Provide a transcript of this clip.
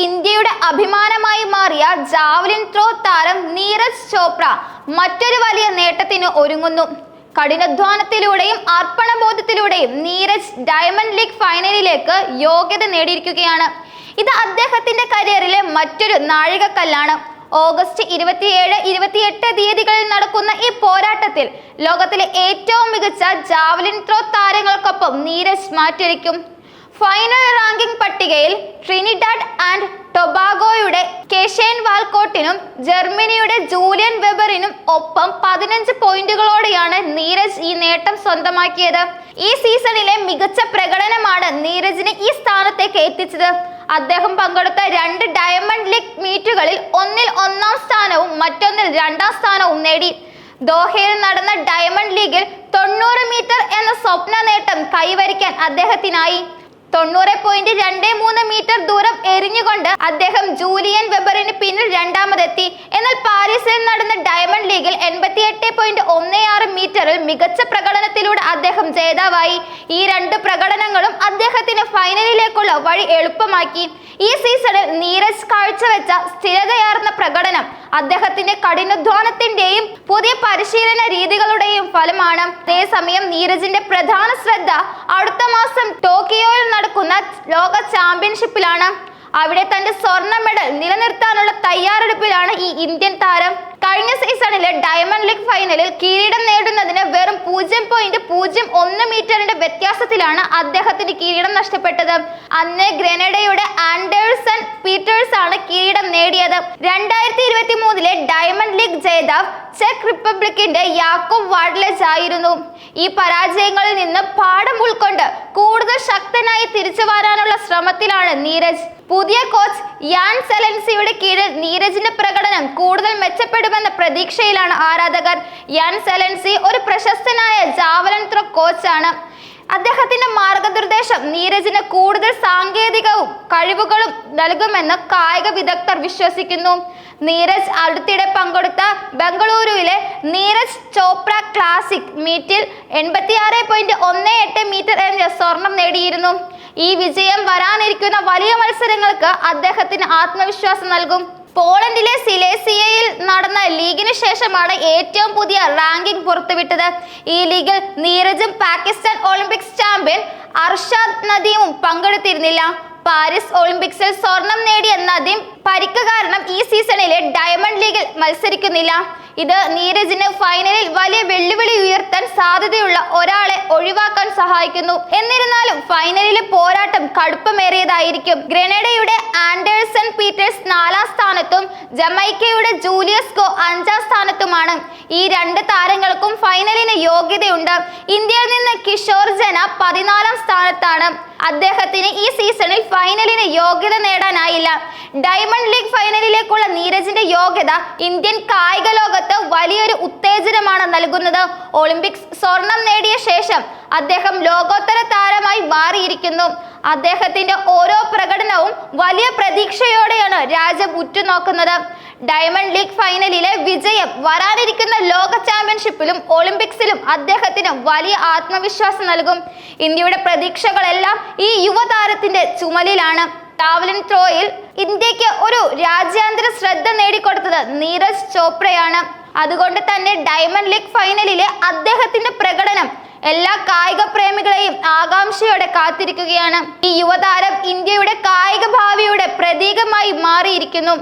ഇന്ത്യയുടെ അഭിമാനമായി മാറിയ ജാവലിൻ ത്രോ താരം നീരജ് ചോപ്ര മറ്റൊരു വലിയ നേട്ടത്തിന് ഒരുങ്ങുന്നു. കഠിനാധ്വാനത്തിലൂടെയും അർപ്പണബോധത്തിലൂടെയും നീരജ് ഡയമണ്ട് ലീഗ് ഫൈനലിലേക്ക് യോഗ്യത നേടിയിരിക്കുകയാണ്. ഇത് അദ്ദേഹത്തിന്റെ കരിയറിലെ മറ്റൊരു നാഴികക്കല്ലാണ്. ഓഗസ്റ്റ് 27, 28 തീയതികളിൽ നടക്കുന്ന ഈ പോരാട്ടത്തിൽ ലോകത്തിലെ ഏറ്റവും മികച്ച ജാവലിൻ ത്രോ താരങ്ങൾക്കൊപ്പം നീരജ് മാറ്റുരയ്ക്കും. ഫൈനൽ റാങ്കിംഗ് പട്ടികയിൽ ട്രിനിഡാഡ് ആൻഡ് ടൊബാഗോയുടെ കെഷെൻ വാൽക്കോട്ടിനും ജർമ്മനിയുടെ ജൂലിയൻ വെബറിനും ഒപ്പം 15 പോയിന്റുകളോടെയാണ് നീരജ് ഈ നേട്ടം സ്വന്തമാക്കിയത്. ഈ സീസണിലെ മികച്ച പ്രകടനമാണ് നീരജിനെ ഈ സ്ഥാനത്തേക്ക് എത്തിച്ചത്. അദ്ദേഹം പങ്കെടുത്ത 2 ഡയമണ്ട് ലീഗ് മീറ്റുകളിൽ ഒന്നിൽ 1-ാം സ്ഥാനവും മറ്റൊന്നിൽ 2-ാം സ്ഥാനവും നേടി. ദോഹയിൽ നടന്ന ഡയമണ്ട് ലീഗിൽ 90 മീറ്റർ എന്ന സ്വപ്ന നേട്ടം കൈവരിക്കാൻ അദ്ദേഹത്തിനായി. 90.23 മീറ്റർ ദൂരം എറിഞ്ഞുകൊണ്ട് അദ്ദേഹം ജൂലിയൻ വെബറിന് പിന്നിൽ രണ്ടാമതെത്തി. എന്നാൽ പാരീസിൽ നടന്ന ഡയമണ്ട് ലീഗിൽ 88.16 മീറ്ററിൽ മികച്ച പ്രകടനത്തിലൂടെ അദ്ദേഹം ജേതാവായി. ഈ 2 പ്രകടനങ്ങളും അദ്ദേഹത്തിന് ഫൈനലിലേക്കുള്ള വഴി എളുപ്പമാക്കി. ഈ സീസണിൽ നീരജ് കാഴ്ചവെച്ച സ്ഥിരതയാർന്ന പ്രകടനം അദ്ദേഹത്തിന്റെ കഠിനാധ്വാനത്തിന്റെയും പുതിയ പരിശീലന രീതികളുടെയും ഫലമാണ്. അതേസമയം നീരജിന്റെ പ്രധാന ശ്രദ്ധ അടുത്ത മാസം ടോക്കിയോയിൽ നടക്കുന്ന ലോക ചാമ്പ്യൻഷിപ്പിലാണ്. അവിടെ തന്റെ സ്വർണ്ണ മെഡൽ നിലനിർത്താനുള്ള തയ്യാറെടുപ്പിലാണ് ഈ ഇന്ത്യൻ താരം. കഴിഞ്ഞ സീസണിലെ ഡയമണ്ട് ലീഗ് ഫൈനലിൽ കിരീടം നേടുന്നതിന് വെറും 0.01 മീറ്ററിന്റെ വ്യത്യാസത്തിലാണ് അദ്ദേഹത്തിന് കിരീടം നഷ്ടപ്പെട്ടത്. അന്ന് ഗ്രനഡയുടെ ആൻഡേഴ്സൺ പീറ്റേഴ്സ് ആണ് കിരീടം നേടിയത്. 2023 ഡയമണ്ട് ലീഗ് ജേതാവ് ചെക്ക് റിപ്പബ്ലിക്കിന്റെ യാക്കോബ് വാഡ്ലെജ് ആയിരുന്നു. ഈ പരാജയങ്ങളിൽ നിന്ന് പാഠം ഉൾക്കൊണ്ട് കൂടുതൽ ശക്തനായി തിരിച്ചു വരാനുള്ള ശ്രമത്തിലാണ് നീരജ്. പുതിയ കോച്ച് യാൻ സെലൻസിയുടെ കീഴിൽ നീരജിന്റെ പ്രകടനം കൂടുതൽ മെച്ചപ്പെടുമെന്ന പ്രതീക്ഷയിലാണ് ആരാധകർ. യാൻ സെലൻസി ഒരു പ്രശസ്തനായ ജാവലിൻ ത്രോ കോച്ചാണ്. അദ്ദേഹത്തിന്റെ മാർഗനിർദ്ദേശം നീരജിന് കൂടുതൽ സാങ്കേതികവും കഴിവുകളും നൽകുമെന്ന് കായിക വിദഗ്ധർ വിശ്വസിക്കുന്നു. നീരജ് അടുത്തിടെ പങ്കെടുത്ത ബംഗളൂരുവിലെ നീരജ് ചോപ്ര ക്ലാസിക് മീറ്റിൽ 86.18 മീറ്റർ എറിഞ്ഞ് സ്വർണം നേടിയിരുന്നു. ഈ വിജയം വരാനിരിക്കുന്ന വലിയ മത്സരങ്ങൾക്ക് അദ്ദേഹത്തിന് ആത്മവിശ്വാസം നൽകും. പോളണ്ടിലെ സിലേസിയയിൽ നടന്ന ലീഗിന് ശേഷമാണ് ഏറ്റവും പുതിയ റാങ്കിംഗ് പുറത്തുവിട്ടത്. ഈ ലീഗിൽ നീരജും പാകിസ്ഥാൻ ഒളിമ്പിക്സ് ചാമ്പ്യൻ അർഷാദ് നദീമും പങ്കെടുത്തിരുന്നില്ല. പാരീസ് ഒളിമ്പിക്സിൽ സ്വർണം നേടിയ നദീം പരിക്ക് കാരണം ഈ സീസണിലെ ഡയമണ്ട് ലീഗിൽ മത്സരിക്കുന്നില്ല. ഇത് നീരജിന് ഫൈനലിൽ വലിയ വെല്ലുവിളി ഉയർത്താൻ സാധ്യതയുള്ള ഒരാളെ ഒഴിവാക്കാൻ സഹായിക്കുന്നു. എന്നിരുന്നാലും ഫൈനലിലെ പോരാട്ടം കടുപ്പമേറിയതായിരിക്കും. ഗ്രനഡയുടെ ആൻഡേഴ്സൺ പീറ്റേഴ്സ് 4-ാം സ്ഥാനത്തും ജമൈക്കയുടെ ജൂലിയസ് ഗോ 5-ാം സ്ഥാനത്തുമാണ്. ഈ 2 താരങ്ങൾക്കും ഫൈനലിന് യോഗ്യതയുണ്ട്. ഇന്ത്യയിൽ നിന്ന് കിഷോർ ജന 14-ാം സ്ഥാനത്താണ്. അദ്ദേഹത്തിന് ഈ സീസണിൽ ഫൈനലിന് യോഗ്യത നേടാനായില്ല. ഡയമണ്ട് ലീഗ് ഫൈനലിലേക്കുള്ള നീരജിന്റെ യോഗ്യത ഇന്ത്യൻ കായിക ലോകത്ത് വലിയൊരു ഉത്തേജനമാണ് നൽകുന്നത്. ഒളിമ്പിക്സ് സ്വർണം നേടിയ ശേഷം അദ്ദേഹം ലോകോത്തര താരമായി മാറിയിരിക്കുന്നു. അദ്ദേഹത്തിന്റെ ഓരോ പ്രകടനവും വലിയ പ്രതീക്ഷയോടെയാണ് രാജ്യം ഉറ്റുനോക്കുന്നത്. ഡയമണ്ട് ലീഗ് ഫൈനലിലെ വിജയം വരാനിരിക്കുന്ന ലോക ചാമ്പ്യൻഷിപ്പിലും ഒളിമ്പിക്സിലും അദ്ദേഹത്തിന് വലിയ ആത്മവിശ്വാസം നൽകും. ഇന്ത്യയുടെ പ്രതീക്ഷകളെല്ലാം ഈ യുവതാരത്തിന്റെ ചുമലിലാണ്. ജാവലിൻ ത്രോയിൽ ഇന്ത്യക്ക് ഒരു രാജ്യാന്തര ശ്രദ്ധ നേടിക്കൊടുത്തത് നീരജ് ചോപ്രയാണ്. അതുകൊണ്ട് തന്നെ ഡയമണ്ട് ലീഗ് ഫൈനലിലെ അദ്ദേഹത്തിന്റെ പ്രകടനം എല്ലാ കായിക പ്രേമികളെയും ആകാംക്ഷയോടെ കാത്തിരിക്കുകയാണ്. ഈ യുവതാരം ഇന്ത്യയുടെ കായിക ഭാവിയുടെ പ്രതീകമായി മാറിയിരിക്കുന്നു.